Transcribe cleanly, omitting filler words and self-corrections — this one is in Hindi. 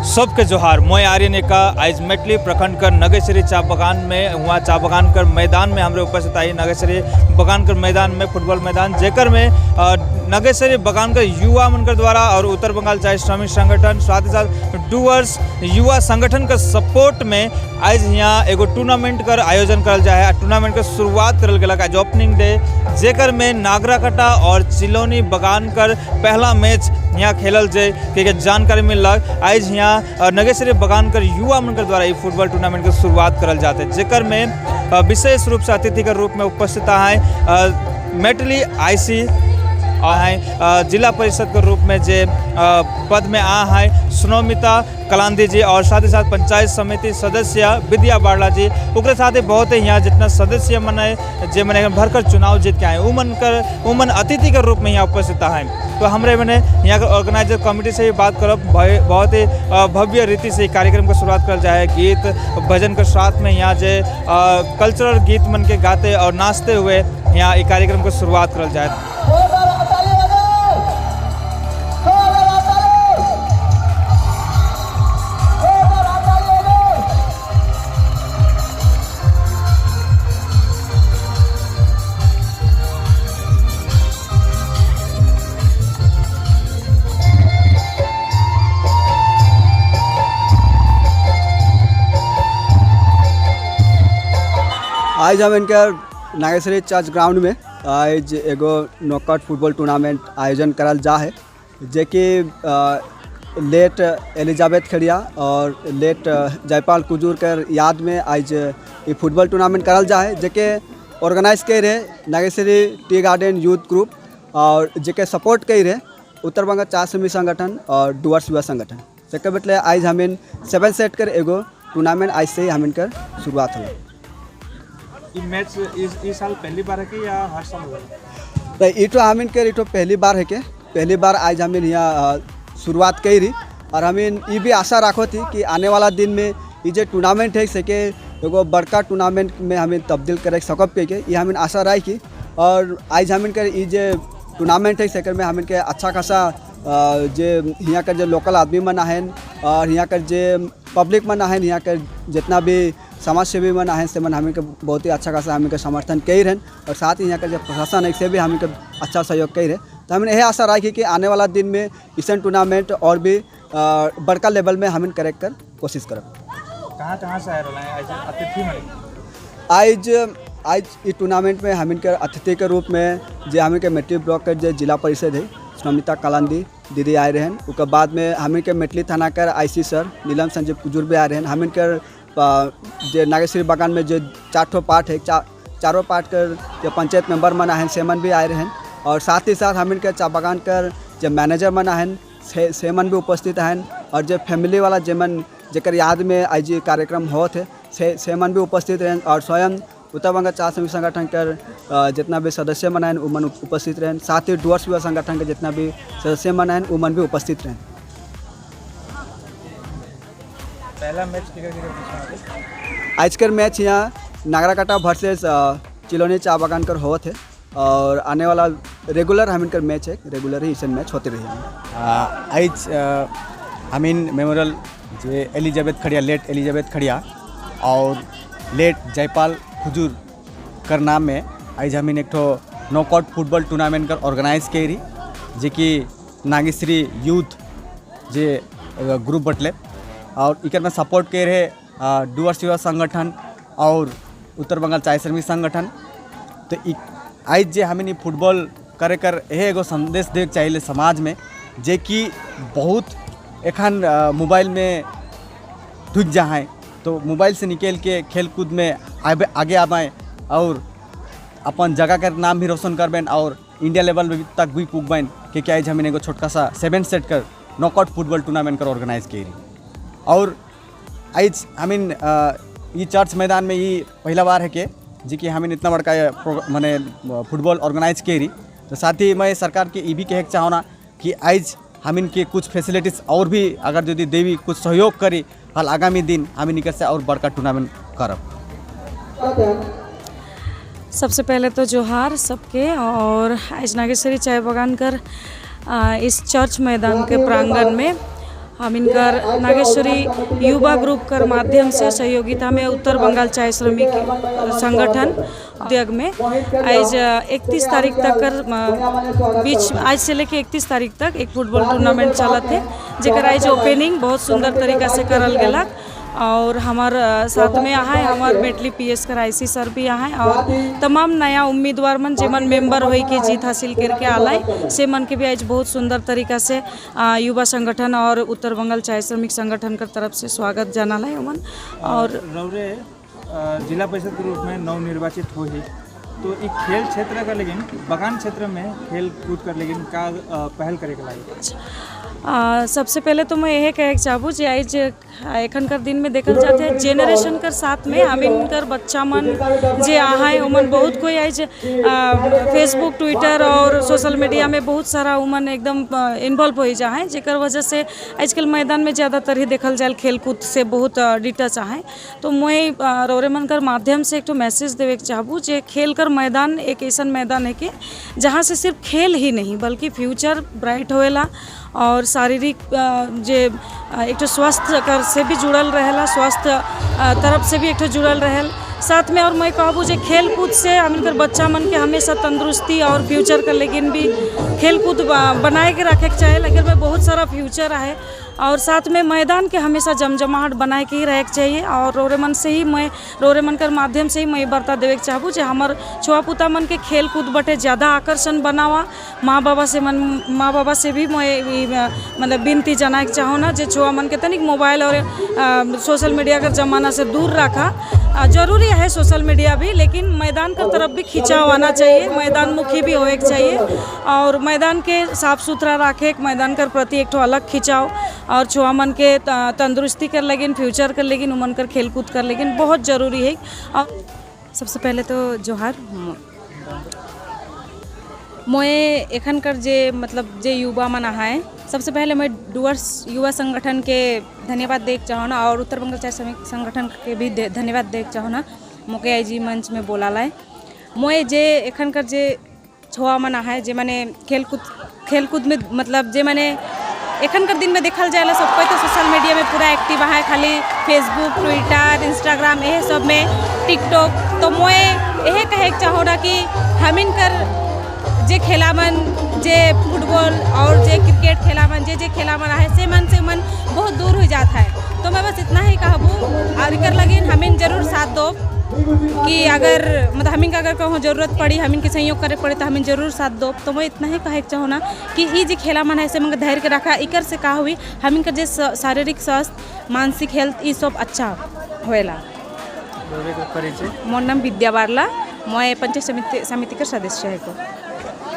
सबके जोहार मोय आर्यन का आज मेटली प्रखंड कर नगेश्वरी चा बगान में वहाँ चा बगान कर मैदान में हमारे उपस्थित आई नगेश्वरी बगान कर मैदान में फुटबॉल मैदान जेकर में नगेश्वरी बगान कर युवा मनकर द्वारा और उत्तर बंगाल चाहे श्रमिक संगठन साथ ही साथ डूअर्स युवा संगठन का सपोर्ट में आज यहाँ एगो टूर्नामेंट कर आयोजन करल जाए। टूर्नामेंट का शुरुआत करल गया आज ओपनिंग डे जेकर में नागराकटा और चिलौनी बगान कर पहला मैच यहाँ खेलल जाए के जानकारी मिलक। आज यहाँ नगेश्वरी बगान कर युवा मनकर द्वारा फुटबॉल टूर्नामेंट की शुरुआत करल जाते हैं जेकर में विशेष रूप से अतिथि के रूप में उपस्थित हैं मेटली आईसी हैं जिला परिषद के रूप में जे पद में आ हैं सुनोमिता कलांदी जी और साथ ही साथ पंचायत समिति सदस्य विद्या बारला जी उनके साथ ही बहुत ही यहाँ जितना सदस्य मने जे मने भरकर चुनाव जीत के आए उमन अतिथि के रूप में यहाँ उपस्थित हैं। तो हमारे मैंने यहाँ के ऑर्गेनाइजर कमेटी से भी बात करब बहुत ही भव्य रीति से कार्यक्रम की शुरुआत कर जाए गीत भजन के साथ में यहाँ जे कल्चरल गीत मन के गाते और नाचते हुए यहाँ एक कार्यक्रम की शुरुआत कर जाए। आज हम इनकर नागेश्वरी चर्च ग्राउंड में आज एगो नॉकआउट फुटबॉल टूर्नामेंट आयोजन करल जा है जे कि लेट एलिजाबेथ खड़िया और लेट जयपाल कुजूर कर याद में आज ये फुटबॉल टूर्नामेंट करल जा है जे के ऑर्गेनाइज कर रहे Nageshwari tea garden youth group और जे के सपोर्ट कर रहे उत्तर बंगाल चाय श्रमिक संगठन और डूअर्स युवा संगठन से बतले आज हम 7 सेट कर एगो टूर्नामेंट आज से ही हम इनकर शुरुआत हो। मैच इस साल पहली बार है कि या हर साल होगा? तो इटो हमिन के इटो पहली बार है के पहली बार आज हमिन यहाँ शुरुआत की रही और हमिन ये भी आशा रखो थी कि आने वाला दिन में ये जो टूर्नामेंट है सके एगो बड़का टूर्नामेंट में हमें तब्दील कर सकब के ये हमिन आशा रखी और आज हमिन के ये जो टूर्नामेंट है सकर में हमिन के अच्छा खासा जे यहाँ का जो लोकल आदमी मन आहन और यहाँ का जो पब्लिक मन आहन यहाँ का जितना भी समाज सेवी मन आहन से मन हमें के बहुत ही अच्छा खासा हमें के समर्थन कई रहें और साथ ही यहाँ का जो प्रशासन है से भी हमें के अच्छा सहयोग कई रहे। तो हमें यही आशा रखी कि आने वाला दिन में इसन टूर्नामेंट और भी बड़का लेवल में हमें करेक्ट कर कोशिश करब। कहाँ से आए अतिथि आज इस टूर्नामेंट में हमें के अतिथि के रूप में जो हमें के मेटली ब्लॉक के जो जिला परिषद है सुनमिता कलांदी दीदी आए रहे उसके बाद में हमें के मेटली थाना कर आईसी सर नीलम संजय कुजूर भी आए रहे हमें कर जो नागेश्वरी बगान में जो 4 पार्ट है चारों पार्ट कर जो पंचायत मेंबर मन आहन से मन भी आए रहे और साथ ही साथ हमें के चा बगान कर जो मैनेजर मन आहन से मन भी उपस्थित हैं और जो फैमिली वाला जेमन जेकर याद में आज कार्यक्रम होत है से मन भी उपस्थित रहें और स्वयं उत्तर बंगाल चाय श्रमिक संगठन कर जितना भी सदस्य मन हैं वो मन उपस्थित रहें साथ ही डूअर्स युवा संगठन के जितना भी सदस्य मन हैं वो मन भी उपस्थित रहें। पहला मैच आज कर मैच यहाँ नागराकटा वर्सेस चिलौनी चा बगान कर होत है और आने वाला रेगुलर हम इनकर मैच है रेगुलर ही इसन मैच होते रहे। आज हमीन मेमोरियल जे एलिजाबेथ खड़िया लेट एलिजाबेथ खड़िया और लेट जयपाल खुजूर कर नाम में आज हमीन एक नॉकआउट फुटबॉल टूर्नामेंट कर ऑर्गेनाइज करी जे कि नागेश्वरी यूथ जे ग्रुप बटले और इकर में सपोर्ट कर रहे डूअर्स युवा संगठन और उत्तर बंगाल चाय श्रमिक संगठन। तो आज जे हमें फुटबॉल करे कर एगो संदेश दे चाहिए समाज में जे कि बहुत एखन मोबाइल में ढुक जाए तो मोबाइल से निकल के खेल कूद में आगे आए और अपन जगह का नाम भी रोशन करबें और इंडिया लेवल में तक भी पुगबें कि आज हमें एगो छोटका सा 7 सेट कर नॉकआउट फुटबॉल टूर्नामेंट कर ऑर्गेनाइज करी और आज हमें ये चर्च मैदान में ये पहला बार है कि जी कि हमें इतना बड़का मैंने फुटबॉल ऑर्गेनाइज करी। तो साथ ही मैं सरकार के ये भी कहे चाहूँगा कि आज हम इनके कुछ फैसिलिटीज़ और भी अगर यदि देवी कुछ सहयोग करी हल आगामी दिन हम इनके से और बड़का टूर्नामेंट करब। सबसे पहले तो जोहार सबके और आज नागेश्वरी चाय बगान कर इस चर्च मैदान के प्रांगण में हम इनकर नागेश्वरी युवा ग्रुप कर माध्यम से सहयोगिता में उत्तर बंगाल चाय श्रमिक संगठन उद्योग में आज 31 तारीख तक कर बीच आज से लेके 31 तारीख तक एक फुटबॉल टूर्नामेंट चलत है, जेकर आज ओपनिंग बहुत सुंदर तरीका से करल गेलक। और हमार साथ में यहाँ हमार मेटली PS कर IC सर भी यहाँ और तमाम नया उम्मीदवार मन जेमन मेंबर होई के जीत हासिल करके आलाय से मन के भी आज बहुत सुंदर तरीका से युवा संगठन और उत्तर बंगाल चाय श्रमिक संगठन कर तरफ से स्वागत जनाला है मन। और रौरे जिला परिषद के रूप में नवनिर्वाचित हो ही तो एक खेल क्षेत्र का लेकिन बगान क्षेत्र में खेल कूद कर लेकिन का पहल करे के लायक। सबसे पहले तो मैं यह कहे चाहूँ जे आज एखन कर दिन में देखल जाते हैं जेनरेशन कर साथ में हम इनकर बच्चा मन जे आए उमन बहुत कोई आज फेसबुक ट्विटर और सोशल मीडिया में बहुत सारा उमन एकदम इन्वॉल्व हो जाए, जेकर वजह से आजकल मैदान में ज़्यादातर ही देखल जाए खेल कूद से बहुत डिटच आए। तो मैं रौरे मन कर माध्यम से एक मैसेज देवे चाहूँ जे खेल कर मैदान एक ऐसा मैदान है कि जहाँ से सिर्फ खेल ही नहीं बल्कि फ्यूचर ब्राइट होएला और शारीरिक जे एक तो स्वास्थ्य कर से भी जुड़ल रहेला, स्वास्थ्य तरफ से भी एक तो जुड़ल रहेल साथ में। और मैं कहूँ जे खेल कूद से हमकर बच्चा मन के हमेशा तंदुरुस्ती और फ्यूचर का लेकिन भी खेल कूद बनाए के रखे के चाहे, लेकिन में बहुत सारा फ्यूचर है और साथ में मैदान के हमेशा जमजमाहट बनाए के ही रहे के चाहिए। और रोरे मन से ही मैं रोरे मन कर माध्यम से ही मैं वार्ता देवे चाहूँ जे हमार छुआ पुता मन के खेल कूद बटे ज़्यादा आकर्षण बनावा। माँ बाबा से भी मैं मतलब विनती जनाए चाहूँ ना जे छुआ मन के तनिक मोबाइल और सोशल मीडिया का ज़माना से दूर रखा। जरूरी है सोशल मीडिया भी, लेकिन मैदान का तरफ भी खिंचाव आना चाहिए, मैदान मुखी भी होए के चाहिए और मैदान के साफ सुथरा रखे, मैदान कर प्रति एक अलग खिंचाव और छुआ मन के तंदुरुस्ती कर लेकिन फ्यूचर कर लेकिन उमन कर खेल कूद कर लेकिन बहुत ज़रूरी है। और सबसे पहले तो जोहार मोए एखन कर जे मतलब जे युवा मन है सबसे पहले मैं डुअर्स युवा संगठन के धन्यवाद देख चाहूँ ना और उत्तर बंगाल चाय श्रमिक संगठन के भी धन्यवाद देख चाहूँ ना मोके आईजी मंच में बोला लाए। मोए जे एखन कर जे छुआ मन है जे मैंने खेल कूद में मतलब जे मैंने एखन कर दिन में देखल जाए सब कोई तो सोशल मीडिया में पूरा एक्टिव है, खाली फेसबुक ट्विटर इंस्टाग्राम यह सब में टिकटॉक। तो मैं यह कहे चाहूँ ना कि हम इनकर जे खेला मन जे फुटबॉल और जे क्रिकेट खेला मन जे खेला मन है से मन बहुत दूर हो जाता है। तो मैं बस इतना ही कहूँ और इकर लगिन हमिन जरूर साथ दो कि अगर मतलब हमिन का अगर कहूँ जरूरत पड़ी हमिन के सहयोग करे पड़े तो हमिन जरूर साथ दो। तो मैं इतना ही कहे चाहूँ ना कि ये जो खेला मन है से मन धैर्य के रखा इकर से कहा हुई हमिन का जे शारीरिक स्वास्थ्य मानसिक हेल्थ ये सब अच्छा होएला। मोर नाम विद्या बारला, मैं पंचायत समिति का सदस्य है को।